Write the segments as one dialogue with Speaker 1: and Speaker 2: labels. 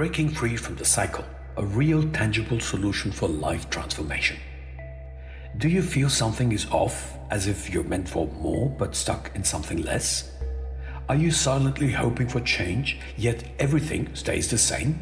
Speaker 1: Breaking free from the cycle, a real tangible solution for life transformation. Do you feel something is off, as if you're meant for more but stuck in something less? Are you silently hoping for change, yet everything stays the same?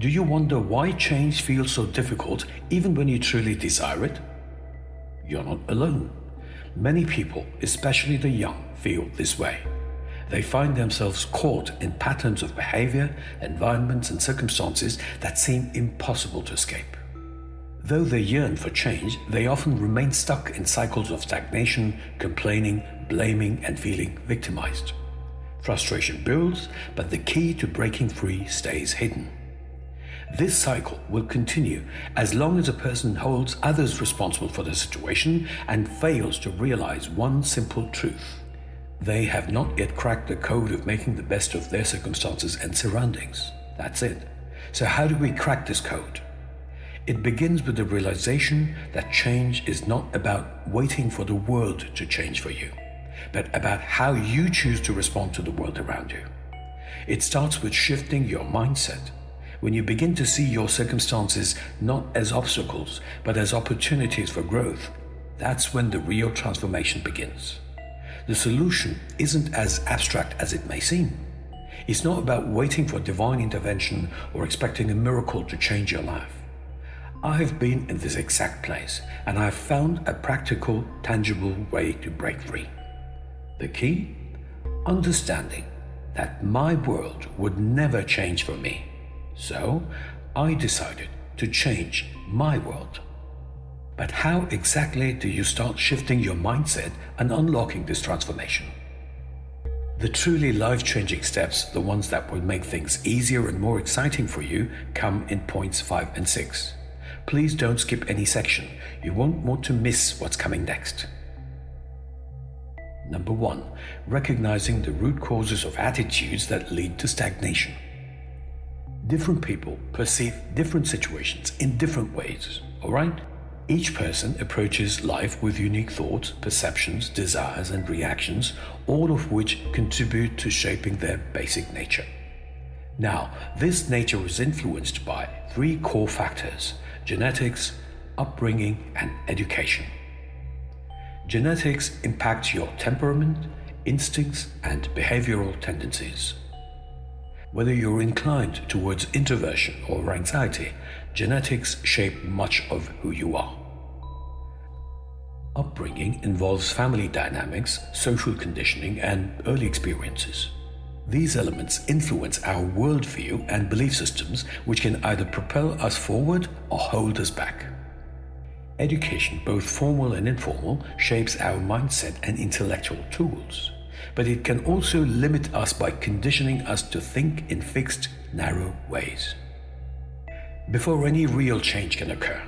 Speaker 1: Do you wonder why change feels so difficult even when you truly desire it? You're not alone. Many people, especially the young, feel this way. They find themselves caught in patterns of behavior, environments, and circumstances that seem impossible to escape. Though they yearn for change, they often remain stuck in cycles of stagnation, complaining, blaming, and feeling victimized. Frustration builds, but the key to breaking free stays hidden. This cycle will continue as long as a person holds others responsible for the situation and fails to realize one simple truth. They have not yet cracked the code of making the best of their circumstances and surroundings. That's it. So how do we crack this code? It begins with the realization that change is not about waiting for the world to change for you, but about how you choose to respond to the world around you. It starts with shifting your mindset. When you begin to see your circumstances not as obstacles, but as opportunities for growth, that's when the real transformation begins. The solution isn't as abstract as it may seem. It's not about waiting for divine intervention or expecting a miracle to change your life. I've been in this exact place, and I've found a practical, tangible way to break free. The key? Understanding that my world would never change for me. So I decided to change my world. But how exactly do you start shifting your mindset and unlocking this transformation? The truly life-changing steps, the ones that will make things easier and more exciting for you, come in points 5 and 6. Please don't skip any section. You won't want to miss what's coming next. Number 1. Recognizing the root causes of attitudes that lead to stagnation. Different people perceive different situations in different ways, alright? Each person approaches life with unique thoughts, perceptions, desires, and reactions, all of which contribute to shaping their basic nature. Now, this nature is influenced by 3 core factors: genetics, upbringing, and education. Genetics impact your temperament, instincts, and behavioral tendencies. Whether you're inclined towards introversion or anxiety, genetics shape much of who you are. Upbringing involves family dynamics, social conditioning, and early experiences. These elements influence our worldview and belief systems, which can either propel us forward or hold us back. Education, both formal and informal, shapes our mindset and intellectual tools, but it can also limit us by conditioning us to think in fixed, narrow ways. Before any real change can occur,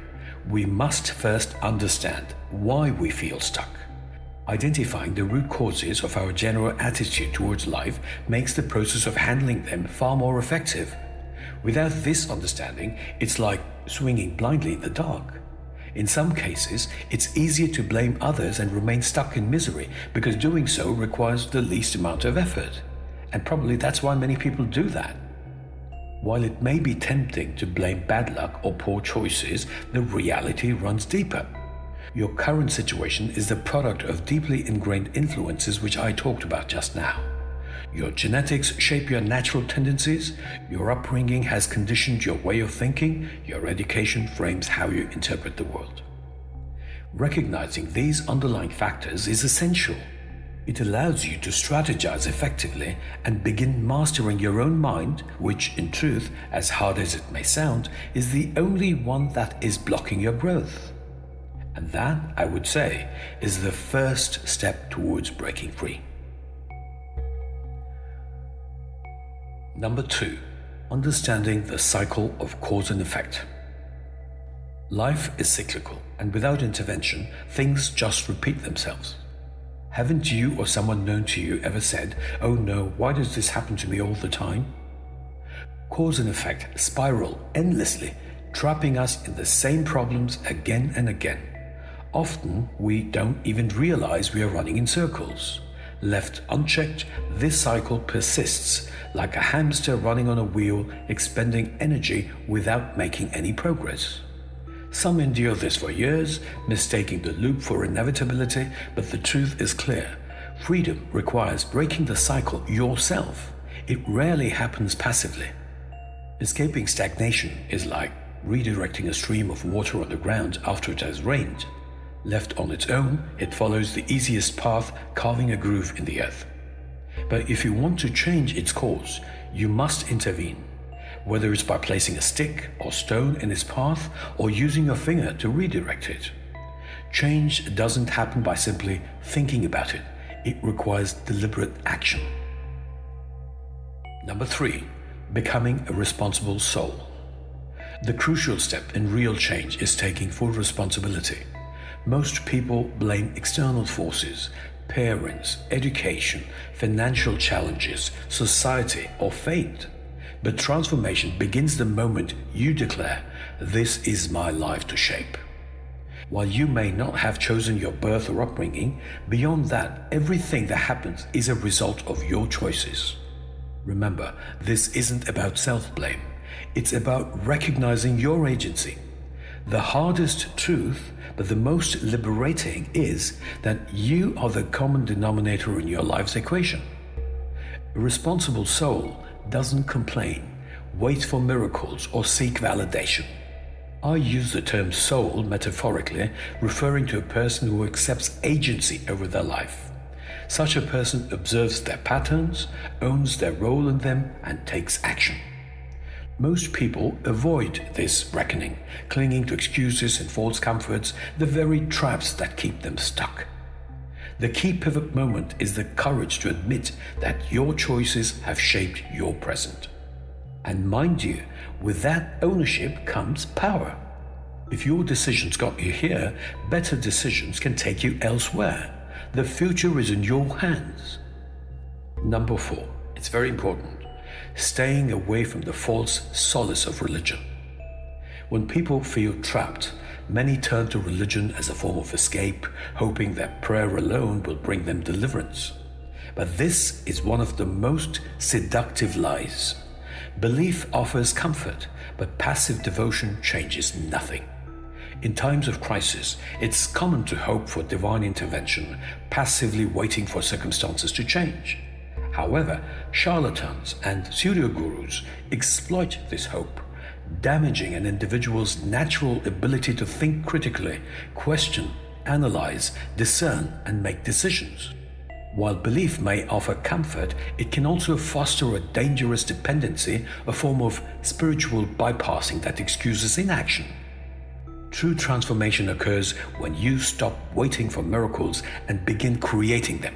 Speaker 1: we must first understand why we feel stuck. Identifying the root causes of our general attitude towards life makes the process of handling them far more effective. Without this understanding, it's like swinging blindly in the dark. In some cases, it's easier to blame others and remain stuck in misery because doing so requires the least amount of effort. And probably that's why many people do that. While it may be tempting to blame bad luck or poor choices, the reality runs deeper. Your current situation is the product of deeply ingrained influences which I talked about just now. Your genetics shape your natural tendencies, your upbringing has conditioned your way of thinking, your education frames how you interpret the world. Recognizing these underlying factors is essential. It allows you to strategize effectively and begin mastering your own mind, which in truth, as hard as it may sound, is the only one that is blocking your growth. And that, I would say, is the first step towards breaking free. Number 2. Understanding the cycle of cause and effect. Life is cyclical, and without intervention, things just repeat themselves. Haven't you or someone known to you ever said, "Oh no, why does this happen to me all the time?" Cause and effect spiral endlessly, trapping us in the same problems again and again. Often, we don't even realize we are running in circles. Left unchecked, this cycle persists like a hamster running on a wheel, expending energy without making any progress. Some endure this for years, mistaking the loop for inevitability, but the truth is clear. Freedom requires breaking the cycle yourself. It rarely happens passively. Escaping stagnation is like redirecting a stream of water on the ground after it has rained. Left on its own, it follows the easiest path, carving a groove in the earth. But if you want to change its course, you must intervene, whether it's by placing a stick or stone in its path or using your finger to redirect it. Change doesn't happen by simply thinking about it. It requires deliberate action. Number 3, becoming a responsible soul. The crucial step in real change is taking full responsibility. Most people blame external forces, parents, education, financial challenges, society, or fate. But transformation begins the moment you declare, "This is my life to shape." While you may not have chosen your birth or upbringing, beyond that, everything that happens is a result of your choices. Remember, this isn't about self-blame. It's about recognizing your agency. The hardest truth, but the most liberating, is that you are the common denominator in your life's equation. A responsible soul doesn't complain, wait for miracles, or seek validation. I use the term soul metaphorically, referring to a person who accepts agency over their life. Such a person observes their patterns, owns their role in them, and takes action. Most people avoid this reckoning, clinging to excuses and false comforts, the very traps that keep them stuck. The key pivot moment is the courage to admit that your choices have shaped your present. And mind you, with that ownership comes power. If your decisions got you here, better decisions can take you elsewhere. The future is in your hands. Number 4, it's very important. Staying away from the false solace of religion. When people feel trapped, many turn to religion as a form of escape, hoping that prayer alone will bring them deliverance. But this is one of the most seductive lies. Belief offers comfort, but passive devotion changes nothing. In times of crisis, it's common to hope for divine intervention, passively waiting for circumstances to change. However, charlatans and pseudo-gurus exploit this hope, damaging an individual's natural ability to think critically, question, analyze, discern, and make decisions. While belief may offer comfort, it can also foster a dangerous dependency, a form of spiritual bypassing that excuses inaction. True transformation occurs when you stop waiting for miracles and begin creating them.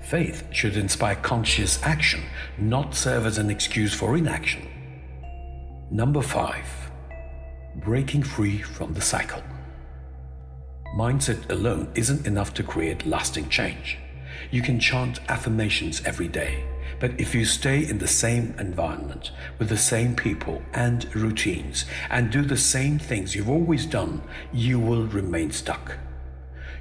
Speaker 1: Faith should inspire conscious action, not serve as an excuse for inaction. Number 5, breaking free from the cycle. Mindset alone isn't enough to create lasting change. You can chant affirmations every day, but if you stay in the same environment, with the same people and routines, and do the same things you've always done, you will remain stuck.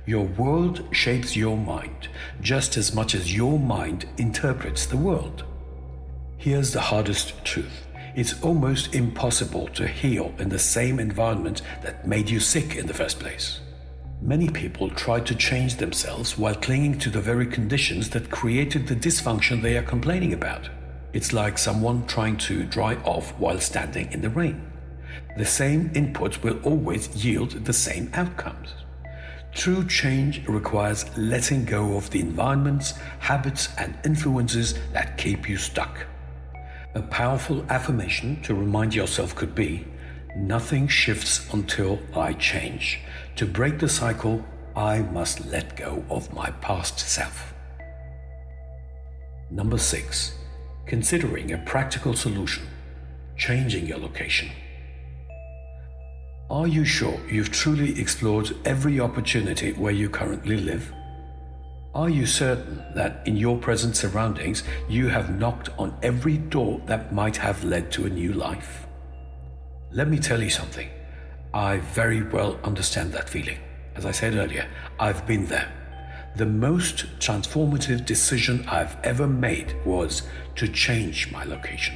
Speaker 1: Your world shapes your mind just as much as your mind interprets the world. Here's the hardest truth. It's almost impossible to heal in the same environment that made you sick in the first place. Many people try to change themselves while clinging to the very conditions that created the dysfunction they are complaining about. It's like someone trying to dry off while standing in the rain. The same inputs will always yield the same outcomes. True change requires letting go of the environments, habits, and influences that keep you stuck. A powerful affirmation to remind yourself could be, "Nothing shifts until I change. To break the cycle, I must let go of my past self." Number 6, considering a practical solution, changing your location. Are you sure you've truly explored every opportunity where you currently live? Are you certain that in your present surroundings you have knocked on every door that might have led to a new life? Let me tell you something. I very well understand that feeling. As I said earlier, I've been there. The most transformative decision I've ever made was to change my location.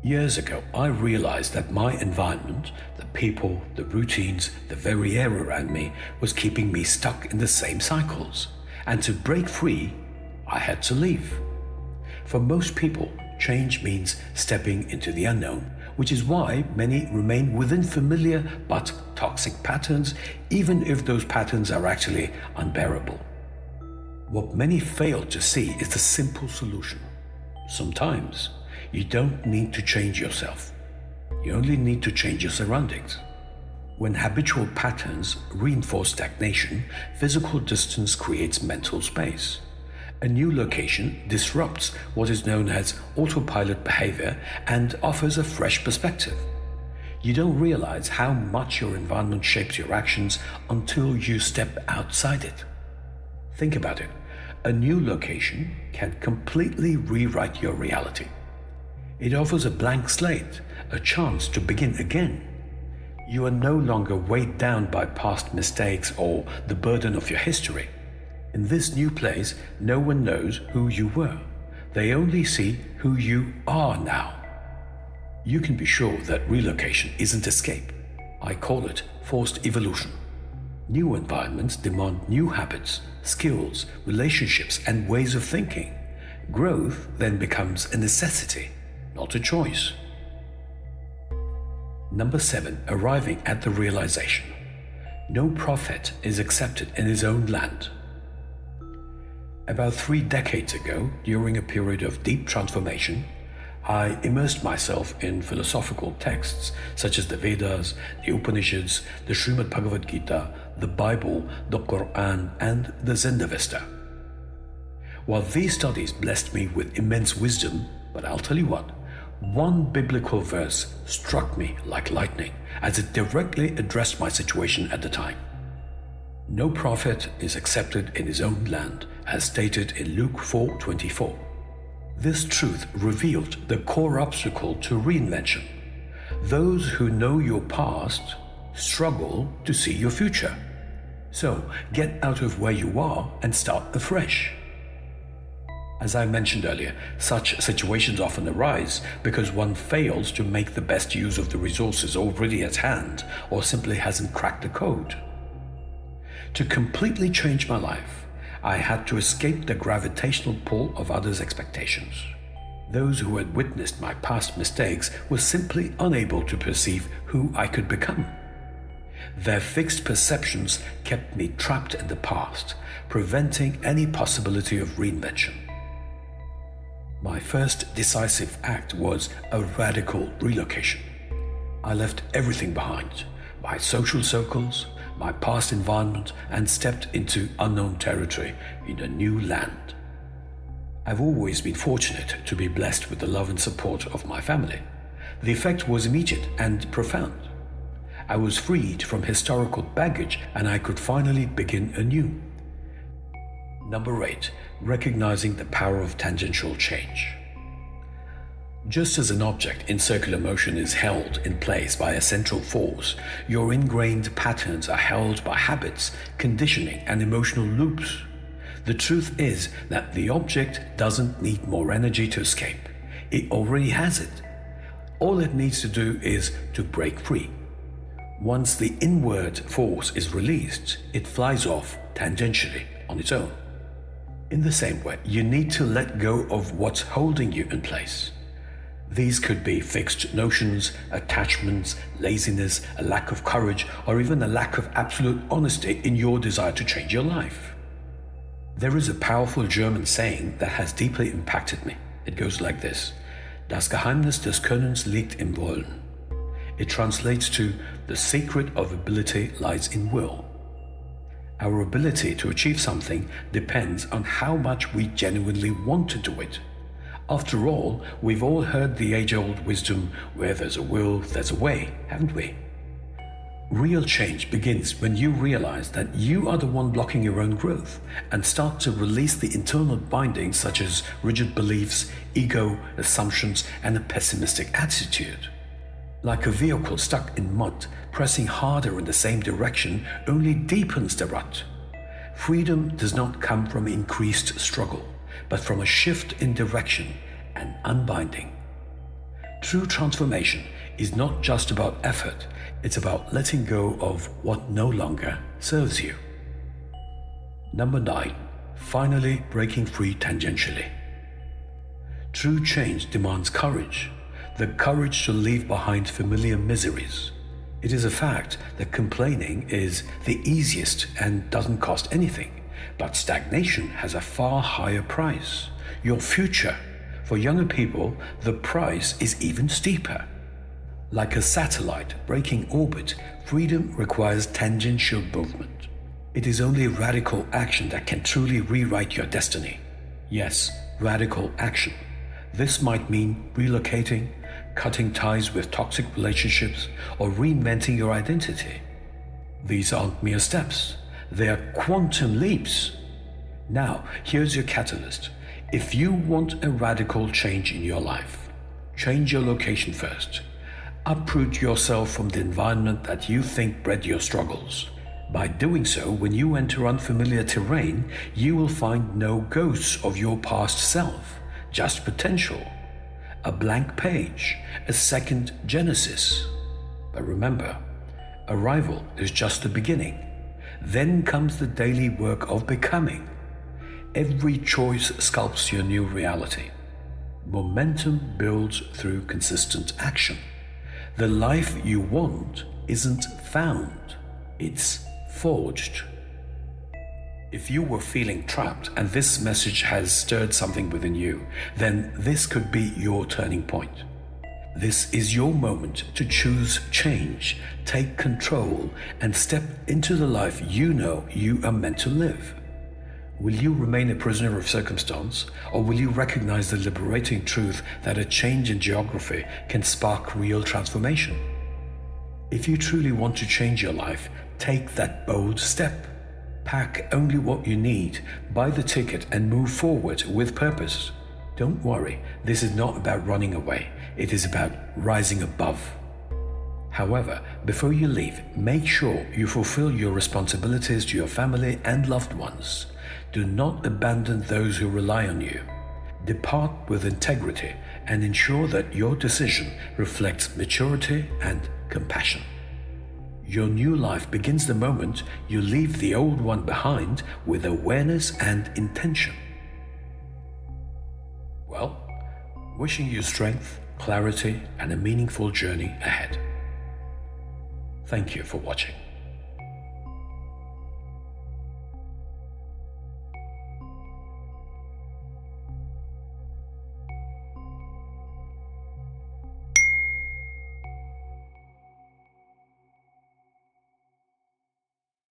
Speaker 1: Years ago, I realized that my environment, the people, the routines, the very air around me was keeping me stuck in the same cycles. And to break free, I had to leave. For most people, change means stepping into the unknown, which is why many remain within familiar but toxic patterns, even if those patterns are actually unbearable. What many fail to see is the simple solution. Sometimes, you don't need to change yourself. You only need to change your surroundings. When habitual patterns reinforce stagnation, physical distance creates mental space. A new location disrupts what is known as autopilot behavior and offers a fresh perspective. You don't realize how much your environment shapes your actions until you step outside it. Think about it. A new location can completely rewrite your reality. It offers a blank slate, a chance to begin again. You are no longer weighed down by past mistakes or the burden of your history. In this new place, no one knows who you were. They only see who you are now. You can be sure that relocation isn't escape. I call it forced evolution. New environments demand new habits, skills, relationships, and ways of thinking. Growth then becomes a necessity, not a choice. Number 7, arriving at the realization. No prophet is accepted in his own land. About 3 decades ago, during a period of deep transformation, I immersed myself in philosophical texts such as the Vedas, the Upanishads, the Srimad Bhagavad Gita, the Bible, the Quran, and the Zendavesta. While these studies blessed me with immense wisdom, but I'll tell you what, one biblical verse struck me like lightning as it directly addressed my situation at the time. No prophet is accepted in his own land, as stated in Luke 4:24. This truth revealed the core obstacle to reinvention. Those who know your past struggle to see your future. So get out of where you are and start afresh. As I mentioned earlier, such situations often arise because one fails to make the best use of the resources already at hand or simply hasn't cracked the code. To completely change my life, I had to escape the gravitational pull of others' expectations. Those who had witnessed my past mistakes were simply unable to perceive who I could become. Their fixed perceptions kept me trapped in the past, preventing any possibility of reinvention. My first decisive act was a radical relocation. I left everything behind, my social circles, my past environment, and stepped into unknown territory in a new land. I've always been fortunate to be blessed with the love and support of my family. The effect was immediate and profound. I was freed from historical baggage and I could finally begin anew. Number 8, recognizing the power of tangential change. Just as an object in circular motion is held in place by a central force, your ingrained patterns are held by habits, conditioning, and emotional loops. The truth is that the object doesn't need more energy to escape. It already has it. All it needs to do is to break free. Once the inward force is released, it flies off tangentially on its own. In the same way, you need to let go of what's holding you in place. These could be fixed notions, attachments, laziness, a lack of courage, or even a lack of absolute honesty in your desire to change your life. There is a powerful German saying that has deeply impacted me. It goes like this: Das Geheimnis des Könnens liegt im Wollen. It translates to, the secret of ability lies in will. Our ability to achieve something depends on how much we genuinely want to do it. After all, we've all heard the age-old wisdom, where there's a will, there's a way, haven't we? Real change begins when you realize that you are the one blocking your own growth and start to release the internal bindings such as rigid beliefs, ego, assumptions, and a pessimistic attitude. Like a vehicle stuck in mud, pressing harder in the same direction only deepens the rut. Freedom does not come from increased struggle, but from a shift in direction and unbinding. True transformation is not just about effort, it's about letting go of what no longer serves you. Number 9. Finally breaking free tangentially. True change demands courage, the courage to leave behind familiar miseries. It is a fact that complaining is the easiest and doesn't cost anything, but stagnation has a far higher price. Your future. For younger people, the price is even steeper. Like a satellite breaking orbit, freedom requires tangential movement. It is only radical action that can truly rewrite your destiny. Yes, radical action. This might mean relocating, cutting ties with toxic relationships, or reinventing your identity. These aren't mere steps, they are quantum leaps. Now, here's your catalyst. If you want a radical change in your life, change your location first. Uproot yourself from the environment that you think bred your struggles. By doing so, when you enter unfamiliar terrain, you will find no ghosts of your past self, just potential. A blank page, a second Genesis. But remember, arrival is just the beginning. Then comes the daily work of becoming. Every choice sculpts your new reality. Momentum builds through consistent action. The life you want isn't found, it's forged. If you were feeling trapped and this message has stirred something within you, then this could be your turning point. This is your moment to choose change, take control, and step into the life you know you are meant to live. Will you remain a prisoner of circumstance, or will you recognize the liberating truth that a change in geography can spark real transformation? If you truly want to change your life, take that bold step. Pack only what you need, buy the ticket, and move forward with purpose. Don't worry, this is not about running away, it is about rising above. However, before you leave, make sure you fulfill your responsibilities to your family and loved ones. Do not abandon those who rely on you. Depart with integrity and ensure that your decision reflects maturity and compassion. Your new life begins the moment you leave the old one behind with awareness and intention. Well, wishing you strength, clarity, and a meaningful journey ahead. Thank you for watching.